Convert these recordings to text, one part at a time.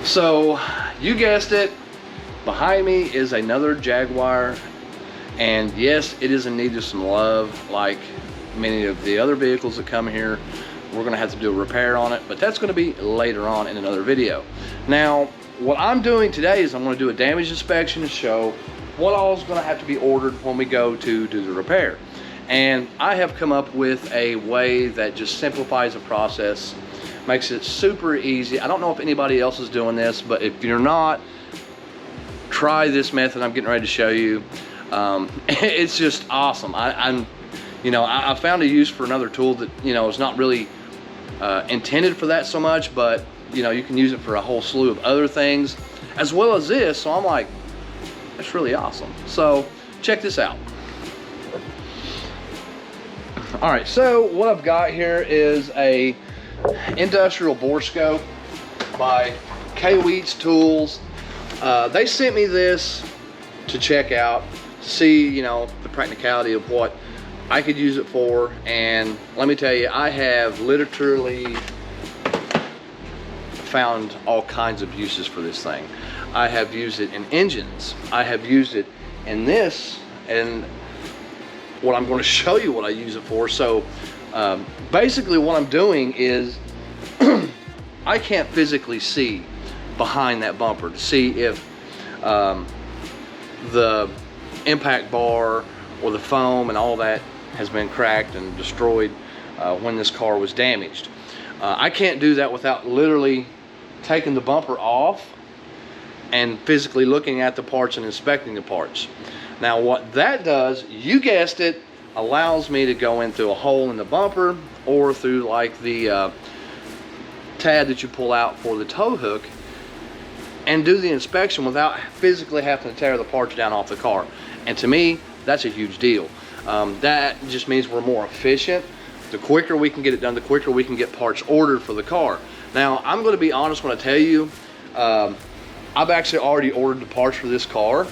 So you guessed it, behind me is another Jaguar, and yes, it is in need of some love. Like many of the other vehicles that come here, we're gonna have to do a repair on it, but that's gonna be later on in another video. Now, what I'm doing today is I'm gonna do a damage inspection to show what all is gonna have to be ordered when we go to do the repair. And I have come up with a way that just simplifies the process, makes it super easy. I don't know if anybody else is doing this, but if you're not, try this method I'm getting ready to show you. It's just awesome. I found a use for another tool that, is not really intended for that so much, but you can use it for a whole slew of other things as well as this. So I'm like, that's really awesome. So check this out. All right, so what I've got here is a industrial bore scope by K-Wheats Tools. They sent me this to check out, to see the practicality of what I could use it for. And let me tell you, I have literally found all kinds of uses for this thing. I have used it in engines, I have used it in this, and what I'm going to show you what I use it for. So basically what I'm doing is I can't physically see behind that bumper to see if the impact bar or the foam and all that has been cracked and destroyed when this car was damaged. I can't do that without literally taking the bumper off and physically looking at the parts and inspecting the parts. Now what that does, you guessed it, allows me to go in through a hole in the bumper or through like the tab that you pull out for the tow hook and do the inspection without physically having to tear the parts down off the car. And to me, that's a huge deal. That just means we're more efficient. The quicker we can get it done, the quicker we can get parts ordered for the car. Now, I'm going to be honest when I tell you, I've actually already ordered the parts for this car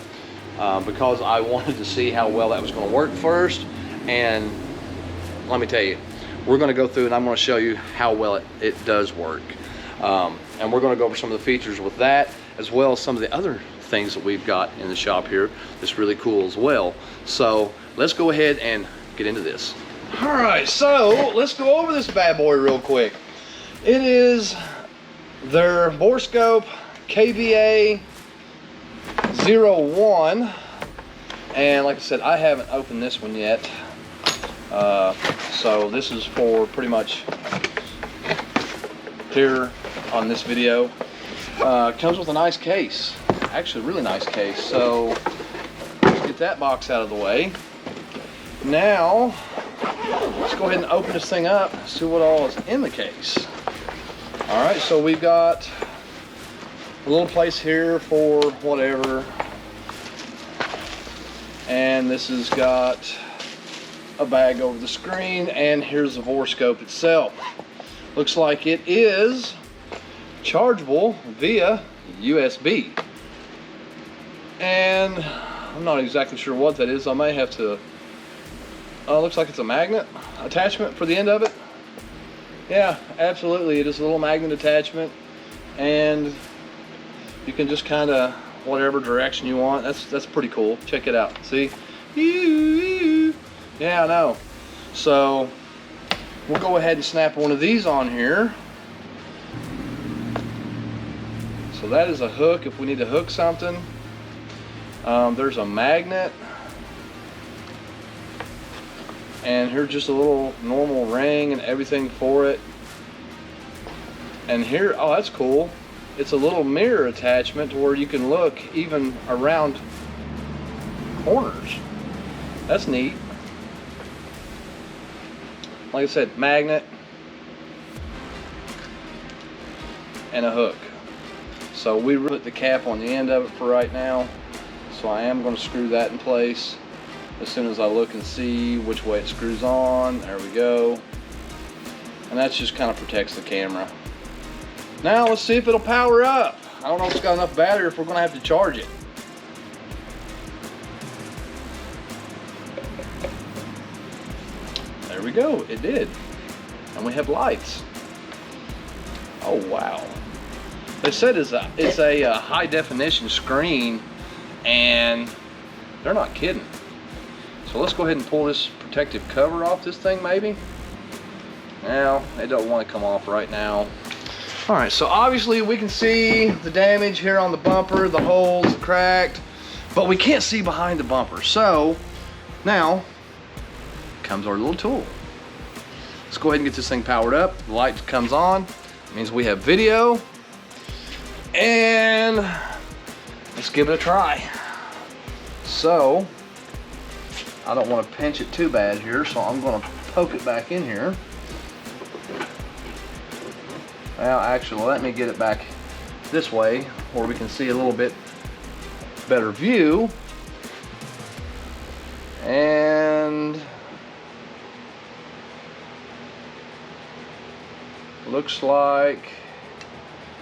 because I wanted to see how well that was going to work first. And let me tell you, we're going to go through and I'm going to show you how well it does work. And we're going to go over some of the features with that, as well as some of the other things that we've got in the shop here that's really cool as well. So let's go ahead and get into this. All right, so let's go over this bad boy real quick. It is their bore scope KBA 01, and like I said, I haven't opened this one yet. So this is for pretty much here on this video. Comes with a nice case, actually a really nice case. So let's get that box out of the way. Now let's go ahead and open this thing up, see what all is in the case. All right, so we've got a little place here for whatever, and this has got a bag over the screen, and here's the bore scope itself. Looks like it is chargeable via USB, and I'm not exactly sure what that is. I may have to, looks like it's a magnet attachment for the end of it. Yeah, absolutely, it is a little magnet attachment, and you can just kind of whatever direction you want. That's pretty cool. Check it out. See? Yeah, I know. So we'll go ahead and snap one of these on here. So that is a hook if we need to hook something. There's a magnet, and here's just a little normal ring and everything for it. And here, oh, that's cool, it's a little mirror attachment to where you can look even around corners. That's neat. Like I said, magnet and a hook. So we put the cap on the end of it for right now. So I am going to screw that in place as soon as I look and see which way it screws on. There we go. And that just kind of protects the camera. Now let's see if it'll power up. I don't know if it's got enough battery or if we're going to have to charge it. There we go, it did. And we have lights. Oh wow. They said it's a high definition screen, and they're not kidding. So let's go ahead and pull this protective cover off this thing maybe. Now, it don't want to come off right now. All right, so obviously we can see the damage here on the bumper, the holes cracked, but we can't see behind the bumper. So now comes our little tool. Let's go ahead and get this thing powered up. The light comes on, it means we have video. And let's give it a try. So, I don't want to pinch it too bad here, so I'm going to poke it back in here. Well, actually, let me get it back this way where we can see a little bit better view. And looks like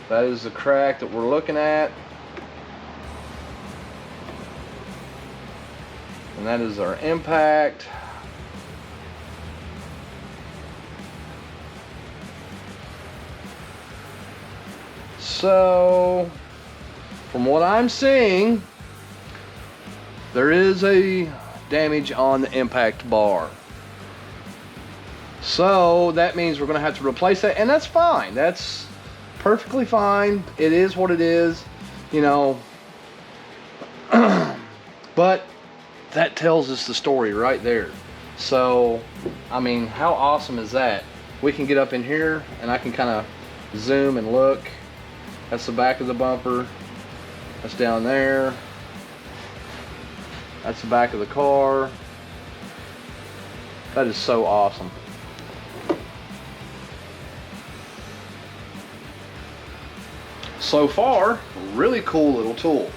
that is the crack that we're looking at. And that is our impact. So, from what I'm seeing, there is a damage on the impact bar. So that means we're going to have to replace that, and that's fine. That's perfectly fine. It is what it is, you know. But that tells us the story right there. So, I mean, how awesome is that? We can get up in here and I can kind of zoom and look. That's the back of the bumper. That's down there. That's the back of the car. That is so awesome. So far, really cool little tool.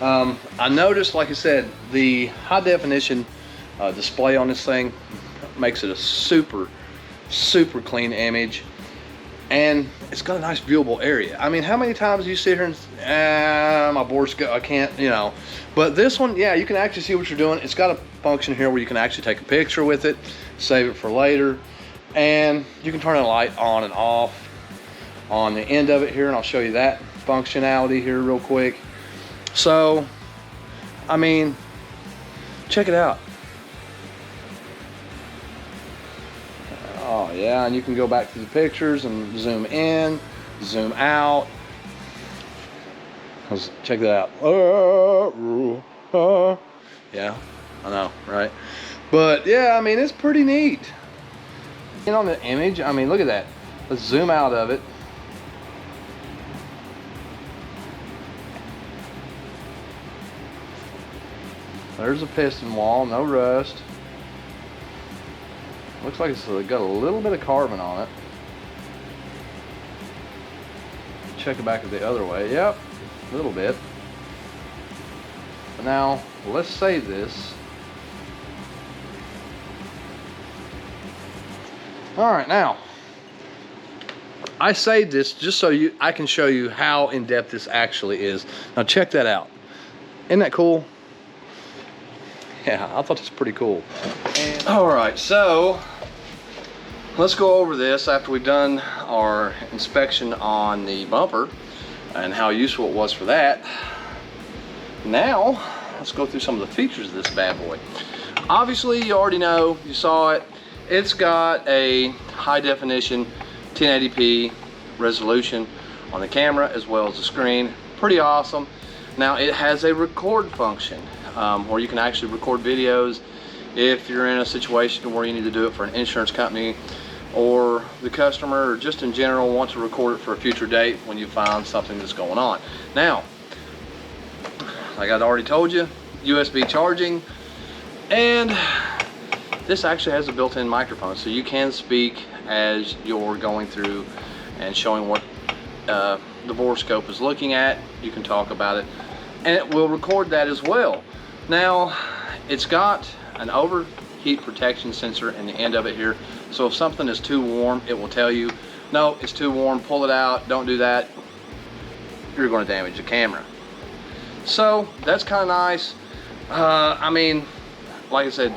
I noticed, like I said, the high definition display on this thing makes it a super clean image, and it's got a nice viewable area. I mean, how many times do you sit here and my board's I can't, you know. But this one, yeah, you can actually see what you're doing. It's got a function here where you can actually take a picture with it, save it for later, and you can turn the light on and off on the end of it here, and I'll show you that functionality here real quick. So, I mean, check it out. Oh yeah, and you can go back to the pictures and zoom in, zoom out. Check that out. Yeah, I know, right? But yeah, I mean, it's pretty neat. And on the image, I mean, look at that. Let's zoom out of it. There's a piston wall, no rust. Looks like it's got a little bit of carbon on it. Check it back the other way. Yep, a little bit. But now, let's save this. Alright, now, I saved this just so I can show you how in-depth this actually is. Now check that out. Isn't that cool? Yeah, I thought that's pretty cool. Alright, so let's go over this after we've done our inspection on the bumper and how useful it was for that. Now, let's go through some of the features of this bad boy. Obviously, you already know, you saw it. It's got a high definition 1080p resolution on the camera as well as the screen. Pretty awesome. Now, it has a record function. Where you can actually record videos if you're in a situation where you need to do it for an insurance company or the customer, or just in general want to record it for a future date when you find something that's going on. Now, like I'd already told you, USB charging, and this actually has a built-in microphone, so you can speak as you're going through and showing what the borescope is looking at. You can talk about it, and it will record that as well. Now, it's got an overheat protection sensor in the end of it here, so if something is too warm, it will tell you, no, it's too warm, pull it out, don't do that, you're going to damage the camera. So that's kind of nice. I mean, like I said,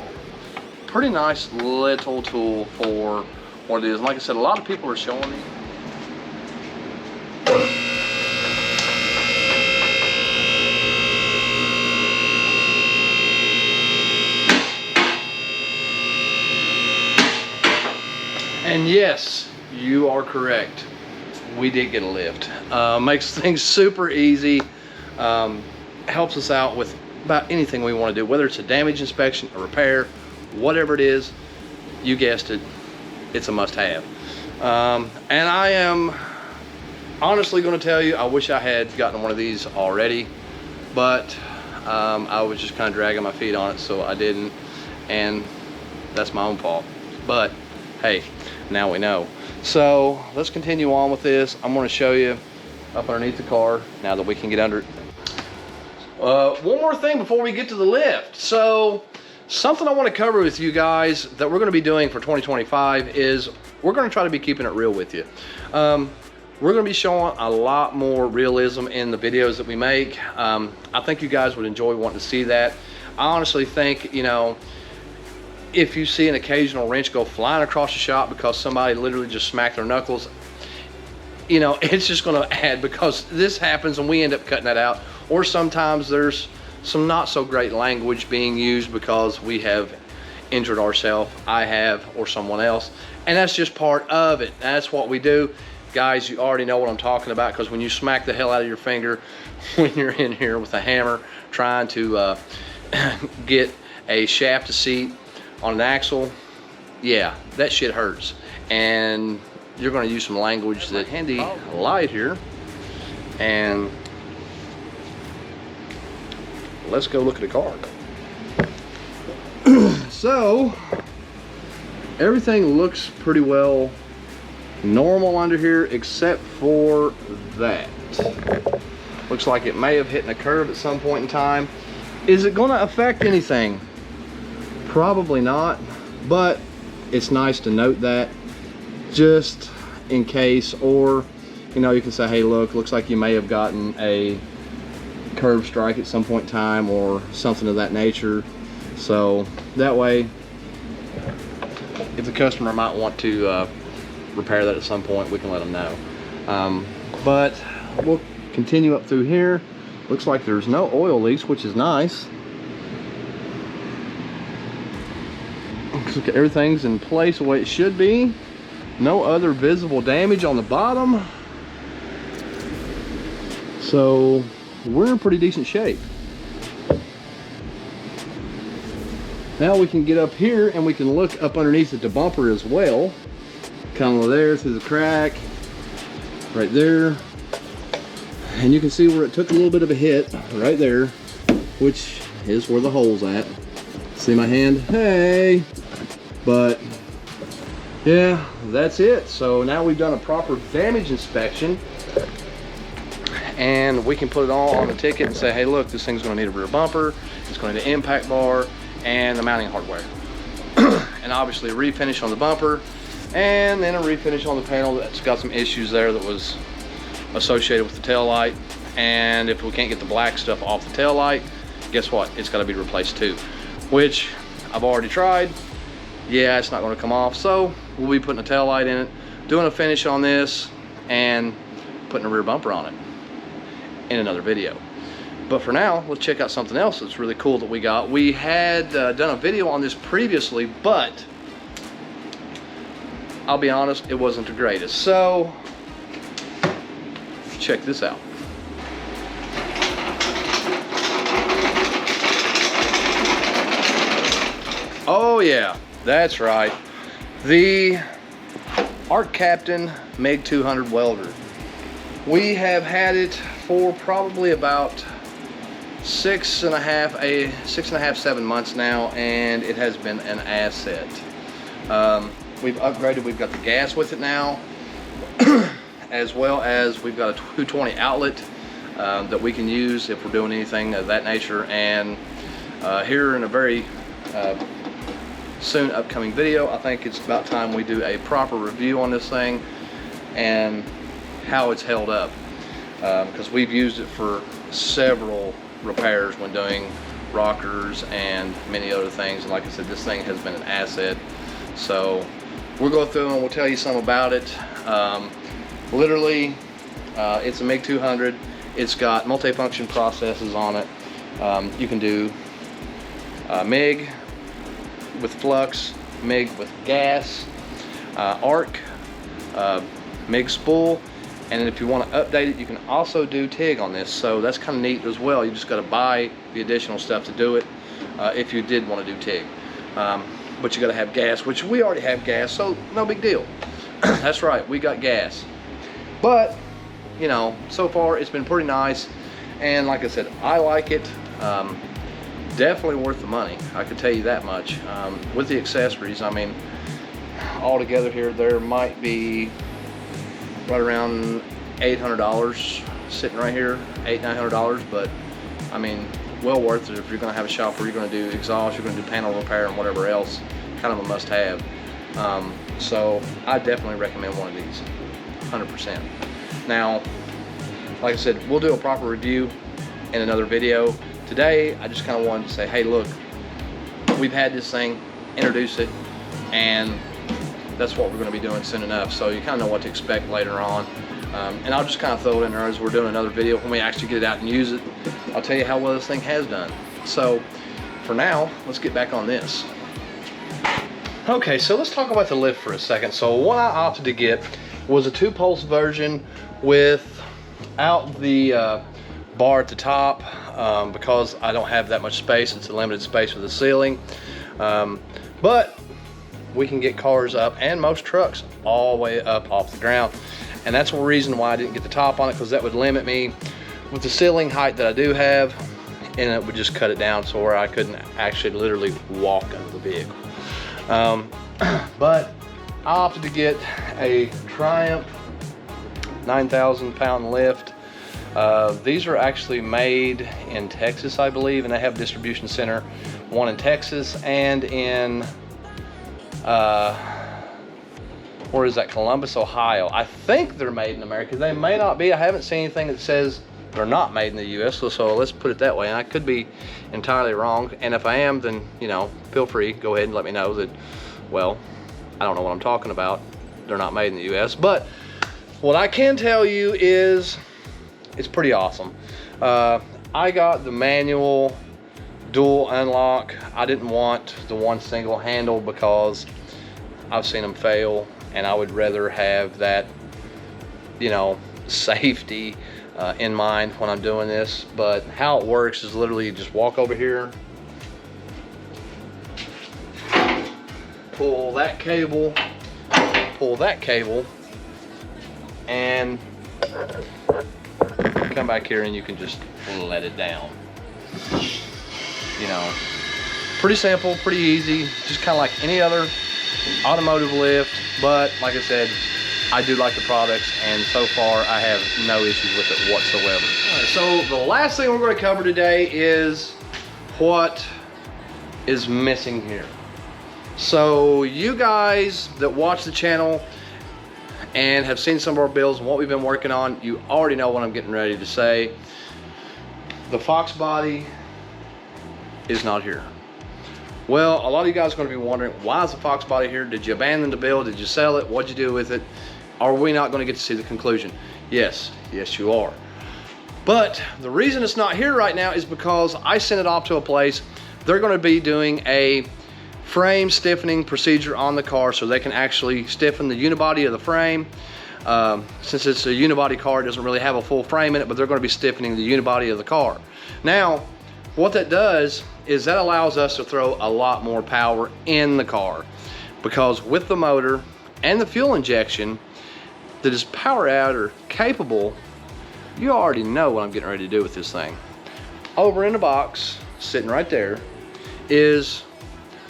pretty nice little tool for what it is. And like I said, a lot of people are showing me. And yes, you are correct. We did get a lift. Makes things super easy. Helps us out with about anything we want to do, whether it's a damage inspection, a repair, whatever it is. You guessed it, it's a must-have. And I am honestly going to tell you, I wish I had gotten one of these already, but I was just kind of dragging my feet on it, so I didn't, and that's my own fault. But hey, now we know. So let's continue on with this. I'm going to show you up underneath the car now that we can get under it. One more thing before we get to the lift. So something I want to cover with you guys that we're going to be doing for 2025 is we're going to try to be keeping it real with you. We're going to be showing a lot more realism in the videos that we make. I think you guys would enjoy wanting to see that. I honestly think, you know, if you see an occasional wrench go flying across the shop because somebody literally just smacked their knuckles, you know, it's just going to add, because this happens and we end up cutting that out. Or sometimes there's some not so great language being used because we have injured ourselves, I have, or someone else, and that's just part of it. That's what we do. Guys, you already know what I'm talking about, because when you smack the hell out of your finger when you're in here with a hammer trying to get a shaft to seat on an axle, yeah, that shit hurts. And you're going to use some language that handy light here, and let's go look at the car. So everything looks pretty well normal under here except for that. Looks like it may have hit a curve at some point in time. Is it going to affect anything? Probably not, but it's nice to note that just in case. Or, you know, you can say, hey, look, looks like you may have gotten a curve strike at some point in time or something of that nature. So that way, if the customer might want to repair that at some point, we can let them know. But we'll continue up through here. Looks like there's no oil leaks, which is nice. Looks like everything's in place the way it should be. No other visible damage on the bottom. So we're in pretty decent shape. Now we can get up here and we can look up underneath at the bumper as well. Kind of there through the crack, right there. And you can see where it took a little bit of a hit right there, which is where the hole's at. See my hand? Hey! But yeah, that's it. So now we've done a proper damage inspection, and we can put it all on the ticket and say, hey, look, this thing's going to need a rear bumper, it's going to need an impact bar, and the mounting hardware. And obviously a refinish on the bumper, and then a refinish on the panel that's got some issues there that was associated with the tail light. And if we can't get the black stuff off the tail light, guess what? It's got to be replaced too, which I've already tried. Yeah, it's not going to come off, so we'll be putting a tail light in it, doing a finish on this, and putting a rear bumper on it in another video. But for now, let's check out something else that's really cool that we got. We had done a video on this previously, but I'll be honest, it wasn't the greatest. So check this out. Oh yeah, that's right. The Art Captain MiG 200 welder. We have had it for probably about 6.5, 7 months now, and it has been an asset. We've upgraded. We've got the gas with it now, as well as we've got a 220 outlet that we can use if we're doing anything of that nature. And here in a very soon upcoming video, I think it's about time we do a proper review on this thing and how it's held up, because we've used it for several repairs when doing rockers and many other things. And like I said, this thing has been an asset. So we'll go through and we'll tell you some about it. Literally, it's a MiG 200. It's got multi-function processes on it. You can do MiG with flux, MiG with gas. arc, MIG spool, and then if you want to update it, you can also do TIG on this. So that's kind of neat as well. You just got to buy the additional stuff to do it if you did want to do TIG. But you got to have gas, which we already have gas, so no big deal. That's right, we got gas. But you know, so far it's been pretty nice, and like I said, I like it. Definitely worth the money, I could tell you that much. With the accessories, I mean, all together here there might be right around $800 sitting right here, $800–900, but I mean, well worth it if you're going to have a shop where you're going to do exhaust, you're going to do panel repair and whatever else. Kind of a must-have. So I definitely recommend one of these, 100%. Now, like I said, we'll do a proper review in another video. Today, I just kind of wanted to say, hey, look, we've had this thing, introduce it, and that's what we're going to be doing soon enough. So you kind of know what to expect later on. And I'll just kind of throw it in there as we're doing another video. When we actually get it out and use it, I'll tell you how well this thing has done. So for now, let's get back on this. Okay, so let's talk about the lift for a second. So what I opted to get was a 2-pulse version without the bar at the top, because I don't have that much space. It's a limited space with the ceiling. But we can get cars up, and most trucks, all the way up off the ground. And that's one reason why I didn't get the top on it, because that would limit me with the ceiling height that I do have, and it would just cut it down so where I couldn't actually literally walk under the vehicle. But I opted to get a Triumph 9,000 pound lift. These are actually made in Texas, I believe, and they have a distribution center, one in Texas and in where is that, Columbus, Ohio. I think they're made in America. They may not be. I haven't seen anything that says they're not made in the US, so let's put it that way. And I could be entirely wrong, and if I am, then you know, feel free, go ahead and let me know that, well, I don't know what I'm talking about. They're not made in the US, but what I can tell you is it's pretty awesome. I got the manual dual unlock. I didn't want the one single handle because I've seen them fail, and I would rather have that, you know, safety in mind when I'm doing this. But how it works is literally you just walk over here, pull that cable, and come back here and you can just let it down. You know, pretty simple, pretty easy, just kind of like any other automotive lift. But like I said, I do like the products, and so far I have no issues with it whatsoever. All right, so the last thing we're going to cover today is what is missing here. So you guys that watch the channel and have seen some of our builds and what we've been working on, you already know what I'm getting ready to say. The Fox body is not here. Well, a lot of you guys are going to be wondering, why is the Fox body here? Did you abandon the build? Did you sell it? What'd you do with it? Are we not going to get to see the conclusion? Yes, yes you are. But the reason it's not here right now is because I sent it off to a place. They're going to be doing a frame stiffening procedure on the car so they can actually stiffen the unibody of the frame. Since it's a unibody car, it doesn't really have a full frame in it, but they're going to be stiffening the unibody of the car. Now, what that does is that allows us to throw a lot more power in the car, because with the motor and the fuel injection that is power adder capable, you already know what I'm getting ready to do with this thing. Over in the box, sitting right there, is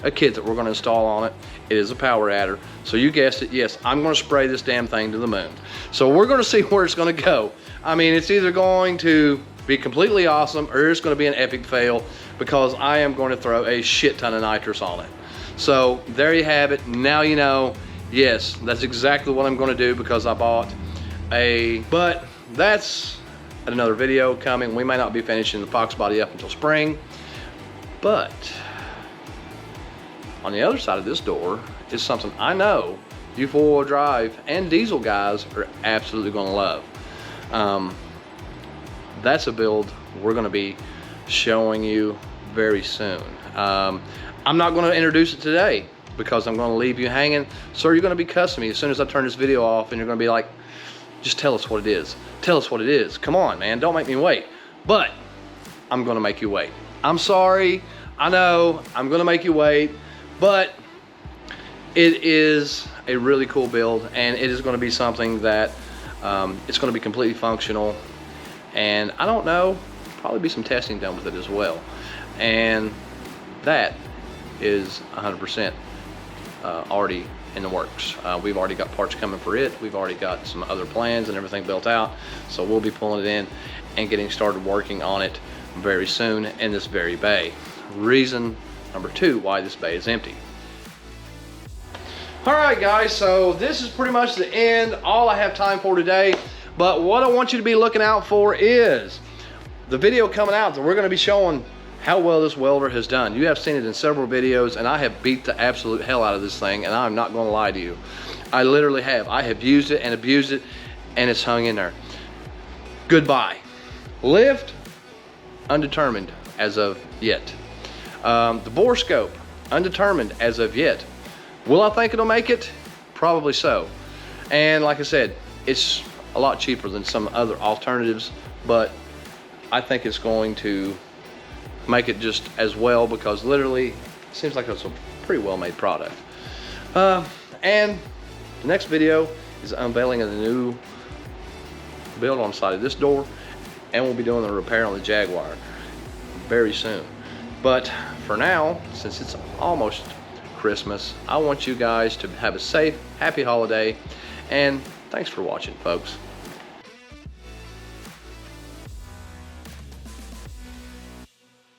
a kit that we're going to install on it. It is a power adder. So you guessed it, yes, I'm going to spray this damn thing to the moon. So we're going to see where it's going to go. I mean, it's either going to be completely awesome or it's going to be an epic fail, because I am going to throw a shit ton of nitrous on it. So there you have it. Now you know, yes, that's exactly what I'm going to do, because I bought a, but that's another video coming. We may not be finishing the Fox body up until spring, but on the other side of this door is something I know you four-wheel drive and diesel guys are absolutely going to love. That's a build we're going to be showing you very soon. I'm not going to introduce it today. because I'm going to leave you hanging. Sir, you're going to be cussing me as soon as I turn this video off, and you're going to be like, just tell us what it is. Tell us what it is. Come on, man, don't make me wait. But I'm going to make you wait. I'm sorry. I know I'm going to make you wait, but it is a really cool build, and it is going to be something that it's going to be completely functional. And I don't know, probably be some testing done with it as well. And that is 100% already in the works. We've already got parts coming for it. We've already got some other plans and everything built out. So we'll be pulling it in and getting started working on it very soon in this very bay. Reason number 2 why this bay is empty. All right, guys, so this is pretty much the end, all I have time for today. But what I want you to be looking out for is the video coming out that we're going to be showing how well this welder has done. You have seen it in several videos, and I have beat the absolute hell out of this thing, and I'm not going to lie to you. I literally have. I have used it and abused it, and it's hung in there. Goodbye. Lift, undetermined as of yet. The bore scope, undetermined as of yet. Will I think it'll make it? Probably so. And like I said, it's a lot cheaper than some other alternatives, but I think it's going to make it just as well, because literally it seems like it's a pretty well made product. And the next video is unveiling of the new build on the side of this door, and we'll be doing the repair on the Jaguar very soon. But for now, since it's almost Christmas, I want you guys to have a safe, happy holiday, and thanks for watching, folks.